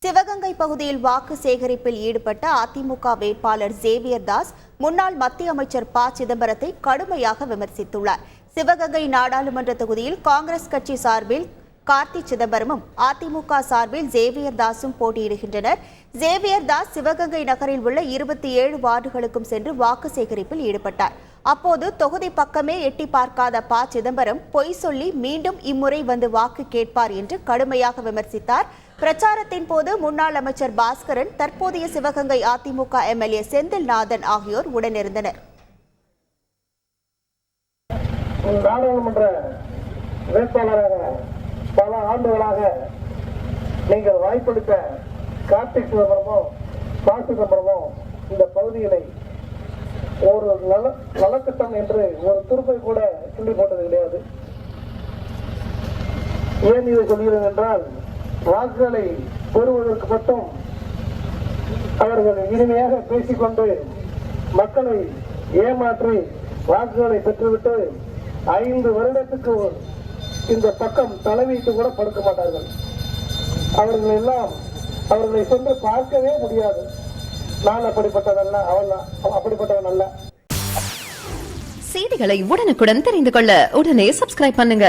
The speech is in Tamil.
சிவகங்கை பகுதியில் வாக்கு சேகரிப்பில் ஈடுபட்ட அதிமுக வேட்பாளர் சேவியர் தாஸ் முன்னாள் மத்திய அமைச்சர் ப சிதம்பரத்தை கடுமையாக விமர்சித்துள்ளார். சிவகங்கை நாடாளுமன்ற தொகுதியில் காங்கிரஸ் கட்சி சார்பில் கார்த்தி சிதம்பரமும் அதிமுக சார்பில் சேவியர் தாஸும் போட்டியிடுகின்றனர். சேவியர் தாஸ் சிவகங்கை நகரில் உள்ள 27 வார்டுகளுக்கும் சென்று வாக்கு சேகரிப்பில் ஈடுபட்டார். அப்போது தொகுதி பக்கமே எட்டி பார்க்காத ப சிதம்பரம் பொய் சொல்லி மீண்டும் இம்முறை வந்து வாக்கு கேட்பார் என்று கடுமையாக விமர்சித்தார். பிரச்சாரத்தின் போது முன்னாள் அமைச்சர் பாஸ்கரன், தற்போதைய சிவகங்கை அதிமுக எம்எல்ஏ செந்தில்நாதன் ஆகியோர் உடனிருந்தனர். நாடாளுமன்ற வேட்பாளராக பல ஆண்டுகளாக நீங்கள் வாய்ப்பளித்த கார்த்திக் சிதம்பரமோ ப சிதம்பரமோ இந்த பகுதிகளை ஒரு நலத்திட்டம் என்று ஒரு துருப்பை கூட சொல்லி போட்டது கிடையாது. ஏன் இதை சொல்கிறேன் என்றால், வாக்குகளை பெறுவதற்கு மட்டும் அவர்கள் இனிமையாக பேசிக்கொண்டு மக்களை ஏமாற்றி வாக்குகளை பெற்றுவிட்டு 5 வருடத்துக்கு இந்த பக்கம் தலைவைத்து கூட படுக்க மாட்டார்கள். அவர்கள் எல்லாம் அவர்களை சென்று பார்க்கவே முடியாது. நான் அப்படிப்பட்டவன் அல்ல. செய்திகளை உடனுக்குடன் தெரிந்து கொள்ள உடனே சப்ஸ்கிரைப் பண்ணுங்க.